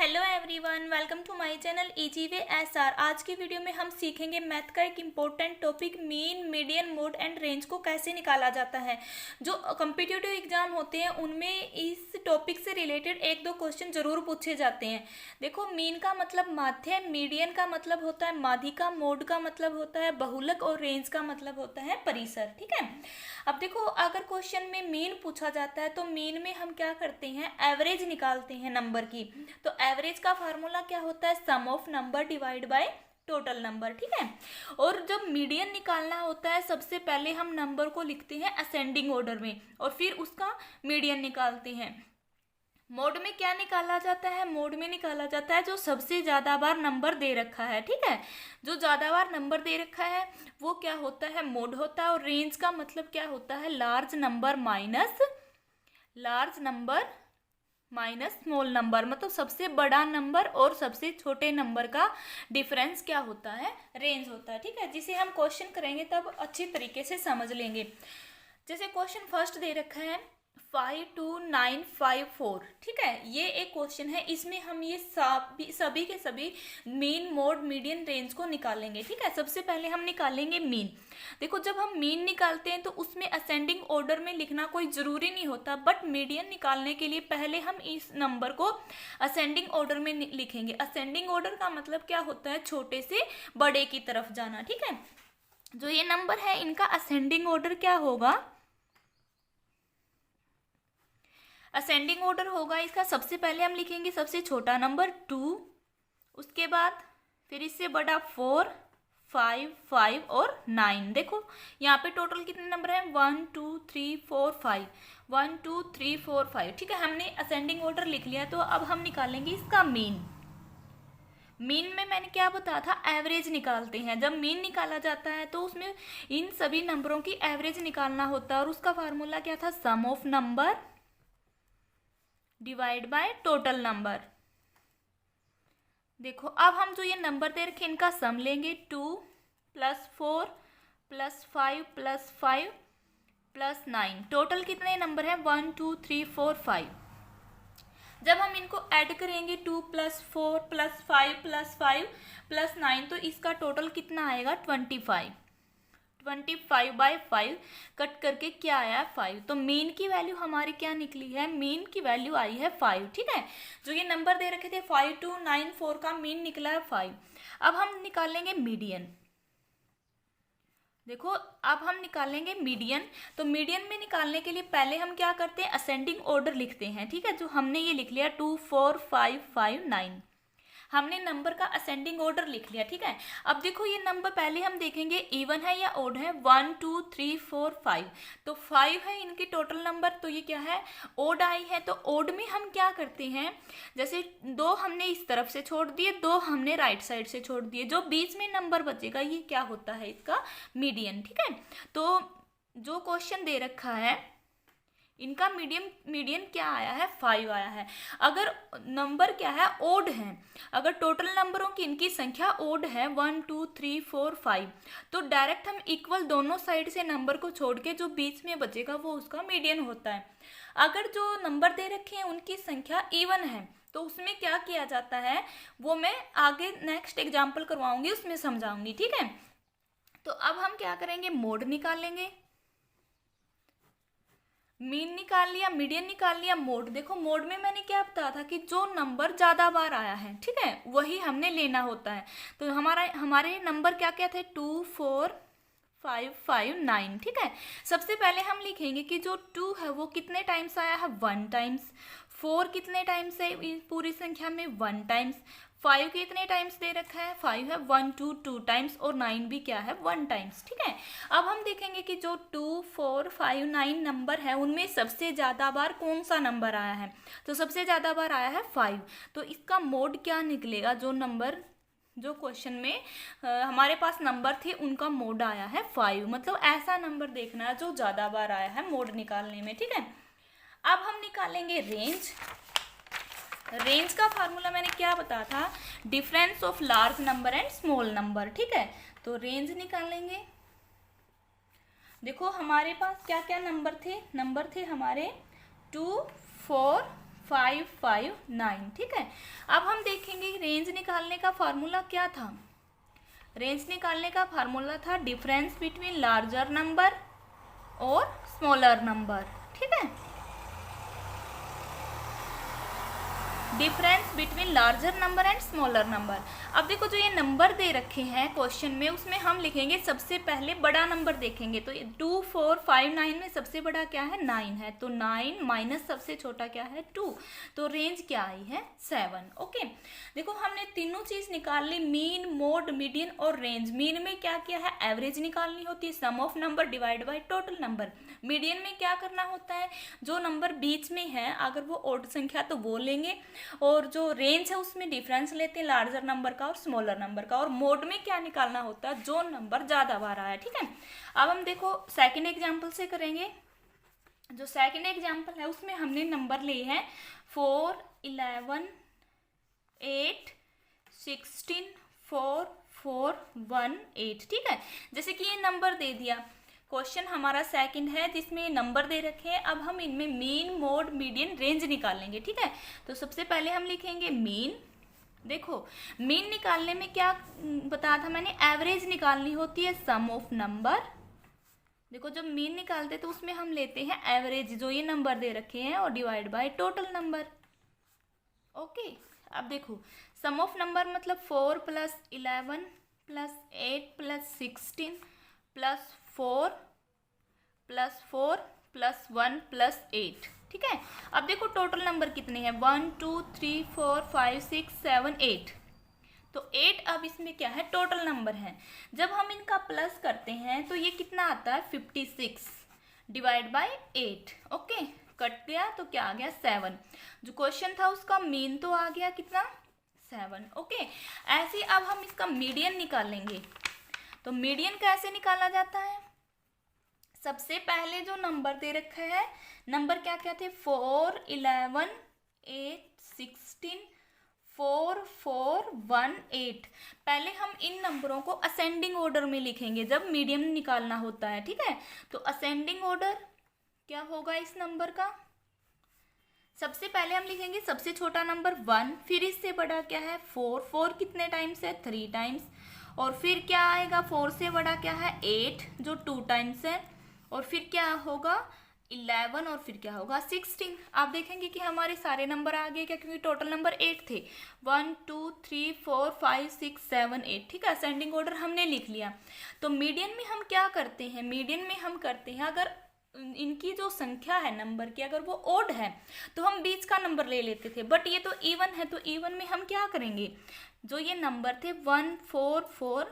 Hello everyone, welcome to my channel easy way SR. आज की video में हम सीखेंगे मैथ का एक important topic mean, median, mode and range को कैसे निकाला जाता है। जो कॉम्पिटिटिव एग्जाम होते हैं उनमें इस टॉपिक से रिलेटेड एक दो क्वेश्चन जरूर पूछे जाते हैं। देखो, मीन का मतलब माध्य, मीडियन का मतलब होता है माध्यिका, मोड का मतलब होता है बहुलक और रेंज का मतलब होता है परिसर। ठीक है। अब देखो, अगर क्वेश्चन में मीन पूछा जाता है तो मीन में हम क्या करते हैं, एवरेज निकालते हैं नंबर की। तो एवरेज का फार्मूला क्या होता है, sum of number divide by total number. ठीक है। और जब मीडियन निकालना होता है, सबसे पहले हम नंबर को लिखते हैं असेंडिंग ऑर्डर में और फिर उसका मीडियन निकालते हैं। मोड में क्या निकाला जाता है, मोड में निकाला जाता है जो सबसे ज्यादा बार नंबर दे रखा है। ठीक है। जो ज्यादा बार नंबर दे रखा है वो क्या होता है, मोड होता है। और रेंज का मतलब क्या होता है, large number minus small number, मतलब सबसे बड़ा नंबर और सबसे छोटे नंबर का डिफरेंस क्या होता है, रेंज होता है। ठीक है। जिसे हम क्वेश्चन करेंगे तब अच्छी तरीके से समझ लेंगे। जैसे क्वेश्चन फर्स्ट दे रखा है 52954। ठीक है। ये एक क्वेश्चन है, इसमें हम ये सभी के सभी मीन, मोड, मीडियन, रेंज को निकालेंगे। ठीक है। सबसे पहले हम निकालेंगे मीन। देखो, जब हम मीन निकालते हैं तो उसमें असेंडिंग ऑर्डर में लिखना कोई जरूरी नहीं होता, बट मीडियन निकालने के लिए पहले हम इस नंबर को असेंडिंग ऑर्डर में लिखेंगे। असेंडिंग ऑर्डर का मतलब क्या होता है, छोटे से बड़े की तरफ जाना। ठीक है। जो ये नंबर है इनका असेंडिंग ऑर्डर क्या होगा, असेंडिंग ऑर्डर होगा इसका। सबसे पहले हम लिखेंगे सबसे छोटा नंबर 2, उसके बाद फिर इससे बड़ा 4, 5, 5 और 9। देखो यहाँ पे टोटल कितने नंबर हैं, 1 2 3 4 5, 1 2 3 4 5। ठीक है। हमने असेंडिंग ऑर्डर लिख लिया, तो अब हम निकालेंगे इसका मीन। मीन में मैंने क्या बताया था, एवरेज निकालते हैं। जब मीन निकाला जाता है तो उसमें इन सभी नंबरों की एवरेज निकालना होता है और उसका फार्मूला क्या था, sum of number divide by total number. देखो, अब हम जो ये नंबर दे रखे इनका सम लेंगे, 2 + 4 + 5 + 5 + 9। टोटल कितने नंबर हैं, 1 2 3 4 5। जब हम इनको ऐड करेंगे 2 + 4 + 5 + 5 + 9, तो इसका टोटल कितना आएगा, 25। 25/5 कट करके क्या आया, 5। तो मीन की वैल्यू हमारी क्या निकली है, मीन की वैल्यू आई है 5। ठीक है। जो ये नंबर दे रखे थे 5294 का मीन निकला है 5। अब हम निकालेंगे मीडियन। देखो, अब हम निकालेंगे मीडियन। तो मीडियन में निकालने के लिए पहले हम क्या करते हैं, असेंडिंग ऑर्डर लिखते हैं। ठीक है। जो हमने ये लिख लिया 2 4 5 5 9, हमने नंबर का असेंडिंग ऑर्डर लिख लिया। ठीक है। अब देखो, ये नंबर पहले हम देखेंगे इवन है या ओड है, 1 2 3 4 5। तो 5 है इनकी टोटल नंबर, तो ये क्या है, ओड आई है। तो ओड में हम क्या करते हैं, जैसे 2 हमने इस तरफ से छोड़ दिए, 2 हमने राइट साइड से छोड़ दिए, जो बीच में नंबर बचेगा ये क्या होता है, इसका मीडियन। ठीक है। तो जो क्वेश्चन दे रखा है इनका मीडियन क्या आया है, 5 आया है। अगर नंबर क्या है, ओड है, अगर टोटल नंबरों की इनकी संख्या ओड है 1 2 3 4 5, तो डायरेक्ट हम इक्वल दोनों साइड से नंबर को छोड़ के जो बीच में बचेगा वो उसका मीडियन होता है। अगर जो नंबर दे रखे हैं उनकी संख्या इवन है तो उसमें क्या किया जाता है, वो मैं आगे नेक्स्ट एग्जाम्पल करवाऊंगी, उसमें समझाऊंगी। ठीक है। तो अब हम क्या करेंगे, मोड निकालेंगे। मीन निकाल लिया, मीडियन निकाल लिया, मोड। देखो, मोड में मैंने क्या बताया था कि जो नंबर ज्यादा बार आया है, ठीक है, वही हमने लेना होता है। तो हमारे नंबर क्या क्या थे, 2 4 5 5 9। ठीक है। सबसे पहले हम लिखेंगे कि जो 2 है वो कितने टाइम्स आया है, 1 टाइम्स। 4 कितने टाइम्स है पूरी संख्या में, 1 टाइम्स। 5 कितने टाइम्स दे रखा है, 5 है 1 2 2 टाइम्स, और 9 भी क्या है, 1 टाइम्स। ठीक है। अब हम देखेंगे कि जो 2 4 5 9 नंबर है उनमें सबसे ज्यादा बार कौन सा नंबर आया है, तो सबसे ज्यादा बार आया है 5। तो इसका मोड क्या निकलेगा, जो नंबर जो क्वेश्चन में हमारे पास नंबर थे उनका मोड आया है 5, मतलब ऐसा नंबर देखना है जो ज्यादा बार आया है मोड निकालने में। ठीक है। अब हम निकालेंगे रेंज। रेंज का फार्मूला मैंने क्या बताया था, difference of large number and small number. ठीक है। तो रेंज निकालेंगे। देखो, हमारे पास क्या क्या नंबर थे हमारे 2 4 559, ठीक है। अब हम देखेंगे रेंज निकालने का फार्मूला क्या था। रेंज निकालने का फार्मूला था डिफरेंस बिटवीन लार्जर नंबर और स्मॉलर नंबर, ठीक है। Difference between larger number and smaller number. अब देखो जो ये नंबर दे रखे हैं क्वेश्चन में, उसमें हम लिखेंगे सबसे पहले बड़ा नंबर देखेंगे। तो 2 4 5 9 में सबसे बड़ा क्या है 9 है, तो 9 माइनस सबसे छोटा क्या है 2, तो रेंज क्या आई है 7। ओके, देखो हमने तीनों चीज निकाल ली, मीन, मोड, मीडियन और रेंज। मीन में क्या किया है एवरेज निकालनी होती है, sum of number divide by total number. Median में क्या करना होता है, जो नंबर बीच में है अगर वो ओड संख्या तो वो लेंगे, और जो रेंज है उसमें डिफरेंस लेते हैं लार्जर नंबर का और स्मॉलर नंबर का। और मोड में क्या निकालना होता है, जो नंबर ज्यादा बार आया, ठीक है। अब हम देखो सेकंड एग्जांपल से करेंगे। जो सेकंड एग्जांपल है उसमें हमने नंबर लिए हैं 4 11 8 16 4 4 1 8, ठीक है। जैसे कि ये नंबर दे दिया, क्वेश्चन हमारा सेकंड है जिसमें नंबर दे रखे हैं। अब हम इनमें मीन, मोड, मीडियन, रेंज निकालेंगे, ठीक है। तो सबसे पहले हम लिखेंगे मीन। देखो मीन निकालने में क्या बताया था मैंने, एवरेज निकालनी होती है सम ऑफ नंबर। देखो जब मीन निकालते तो उसमें हम लेते हैं एवरेज, जो ये नंबर दे रखे हैं, और divide by total number. Okay, अब देखो सम ऑफ नंबर मतलब 4 + 11 + 8 + 16 + 4 + 4 + 1 + 8, ठीक है। अब देखो टोटल नंबर कितने हैं 1 2 3 4 5 6 7 8, तो 8 अब इसमें क्या है टोटल नंबर है। जब हम इनका प्लस करते हैं तो ये कितना आता है 56 डिवाइड बाय 8। ओके, कट गया तो क्या आ गया 7। जो क्वेश्चन था उसका मीन तो आ गया कितना 7। ओके, ऐसे अब हम इसका मीडियन निकालेंगे। तो मीडियन कैसे निकाला जाता है, सबसे पहले जो नंबर दे रखा है, नंबर क्या क्या थे 4 11 8 16 4 4 1 8। पहले हम इन नंबरों को असेंडिंग ऑर्डर में लिखेंगे जब मीडियम निकालना होता है, ठीक है। तो असेंडिंग ऑर्डर क्या होगा इस नंबर का, सबसे पहले हम लिखेंगे सबसे छोटा नंबर 1, फिर इससे बड़ा क्या है 4, 4 कितने टाइम्स है 3 टाइम्स, और फिर क्या आएगा 4 से बड़ा क्या है 8 जो 2 टाइम्स है, और फिर क्या होगा 11, और फिर क्या होगा 16। आप देखेंगे कि हमारे सारे नंबर आ गए क्या, क्योंकि टोटल नंबर 8 थे। 1 2 3 4 5 6 7 8, ठीक है। असेंडिंग ऑर्डर हमने लिख लिया। तो मीडियन में हम क्या करते हैं, मीडियन में हम करते हैं अगर इनकी जो संख्या है नंबर की अगर वो ओड है तो हम बीच का नंबर ले लेते थे, बट ये तो इवन है, तो इवन में हम क्या करेंगे, जो ये नंबर थे 1 4 4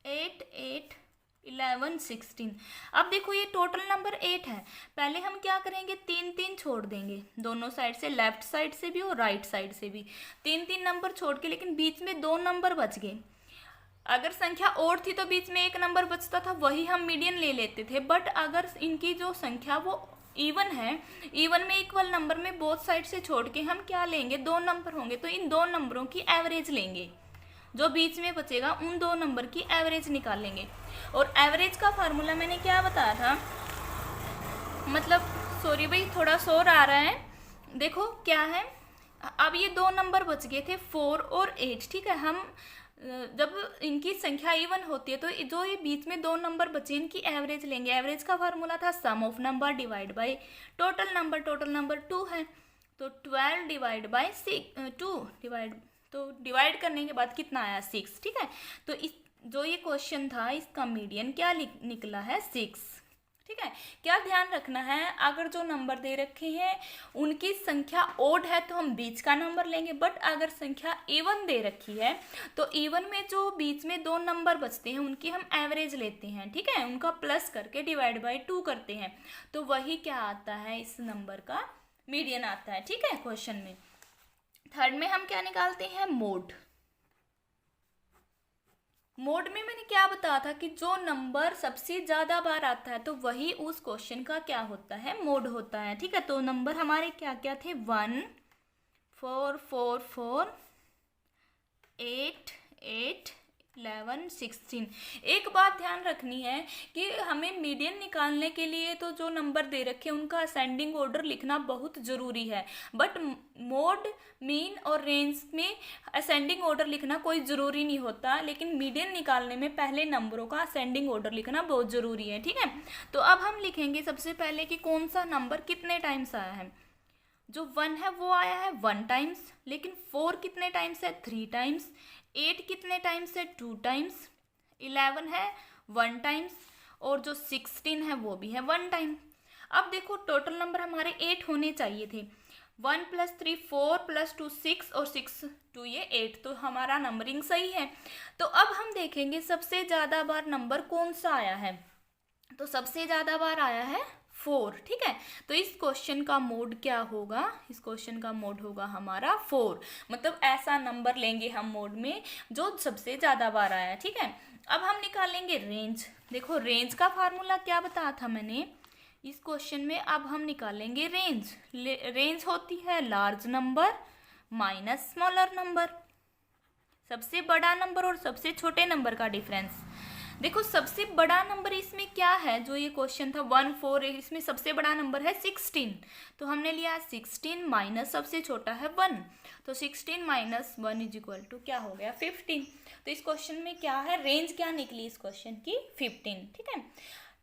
8 8 11 16। अब देखो ये टोटल नंबर 8 है, पहले हम क्या करेंगे 3 3 छोड़ देंगे दोनों साइड से, लेफ्ट साइड से भी और राइट साइड से भी 3 3 नंबर छोड़ के, लेकिन बीच में 2 नंबर बच गए। अगर संख्या ओड थी तो बीच में 1 नंबर बचता था, वही हम मीडियन ले लेते थे। बट अगर इनकी जो संख्या वो इवन है, इवन में इक्वल नंबर में बोथ साइड से छोड़ के हम क्या लेंगे 2 नंबर होंगे, तो इन 2 नंबरों की एवरेज लेंगे, जो बीच में बचेगा उन 2 नंबर की एवरेज निकालेंगे। और एवरेज का फार्मूला मैंने क्या बताया था, मतलब सॉरी भाई थोड़ा शोर आ रहा है, देखो क्या है, अब ये 2 नंबर बच गए थे 4 और 8, ठीक है। हम जब इनकी संख्या इवन होती है तो जो ये बीच में 2 नंबर बचे इनकी एवरेज लेंगे। एवरेज का फार्मूला था sum of number divide by total number, total number 2 है, तो 12 डिवाइड बाय 2 डिवाइड, तो डिवाइड करने के बाद कितना आया 6, ठीक है। तो इस जो ये क्वेश्चन था इसका मीडियन क्या निकला है 6, ठीक है। क्या ध्यान रखना है, अगर जो नंबर दे रखे हैं उनकी संख्या ओड है तो हम बीच का नंबर लेंगे, बट अगर संख्या इवन दे रखी है तो इवन में जो बीच में 2 नंबर बचते हैं उनकी हम एवरेज लेते हैं, ठीक है, उनका प्लस करके डिवाइड बाय 2 करते हैं, तो वही क्या आता है इस नंबर का मीडियन आता है, ठीक है क्वेश्चन में। थर्ड में हम क्या निकालते हैं मोड। मोड में मैंने क्या बताया था कि जो नंबर सबसे ज़्यादा बार आता है तो वही उस क्वेश्चन का क्या होता है मोड होता है, ठीक है। तो नंबर हमारे क्या क्या थे 1 4 4 4 8 8 11, 16। एक बात ध्यान रखनी है कि हमें मीडियन निकालने के लिए तो जो नंबर दे रखे हैं उनका असेंडिंग ऑर्डर लिखना बहुत ज़रूरी है, बट मोड, मीन और रेंज में असेंडिंग ऑर्डर लिखना कोई ज़रूरी नहीं होता, लेकिन मीडियन निकालने में पहले नंबरों का असेंडिंग ऑर्डर लिखना बहुत ज़रूरी है। ठीक है, तो अब हम लिखेंगे सबसे पहले कि कौन सा नंबर कितने टाइम्स आया है। जो 1 है वो आया है 1 टाइम्स, लेकिन 4 कितने टाइम्स है 3 टाइम्स, 8 कितने टाइम्स है 2 टाइम्स, 11 है 1 टाइम्स, और जो 16 है वो भी है 1 टाइम। अब देखो टोटल नंबर हमारे 8 होने चाहिए थे। 1 + 3 4 + 2 6 और 6 2 ये 8, तो हमारा नंबरिंग सही है। तो अब हम देखेंगे सबसे ज़्यादा बार नंबर कौन सा आया है, तो सबसे ज़्यादा बार आया है 4। ठीक है, तो इस क्वेश्चन का मोड क्या होगा, इस क्वेश्चन का मोड होगा हमारा 4, मतलब ऐसा नंबर लेंगे हम मोड में जो सबसे ज़्यादा बार आया है। ठीक है, अब हम निकालेंगे रेंज। देखो रेंज का फार्मूला क्या बताया था मैंने इस क्वेश्चन में। अब हम निकालेंगे रेंज। रेंज होती है large number minus smaller number, सबसे बड़ा नंबर और सबसे छोटे नंबर का डिफरेंस। देखो सबसे बड़ा नंबर इसमें क्या है, जो ये क्वेश्चन था 1 4, इसमें सबसे बड़ा नंबर है 16, तो हमने लिया 16 माइनस सबसे छोटा है 1, तो 16 - 1 = क्या हो गया 15। तो इस क्वेश्चन में क्या है, रेंज क्या निकली इस क्वेश्चन की 15। ठीक है,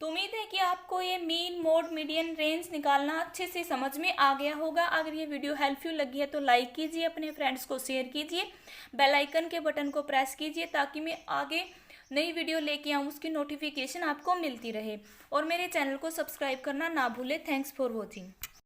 तो उम्मीद है कि आपको ये मीन, मोड, मीडियन, रेंज निकालना अच्छे से समझ में आ गया होगा। अगर ये वीडियो हेल्पफुल लगी है तो लाइक कीजिए, अपने फ्रेंड्स को शेयर कीजिए, बेल आइकन के बटन को प्रेस कीजिए ताकि मैं आगे नई वीडियो लेके आऊँ, उसकी नोटिफिकेशन आपको मिलती रहे, और मेरे चैनल को सब्सक्राइब करना ना भूलें। Thanks for watching.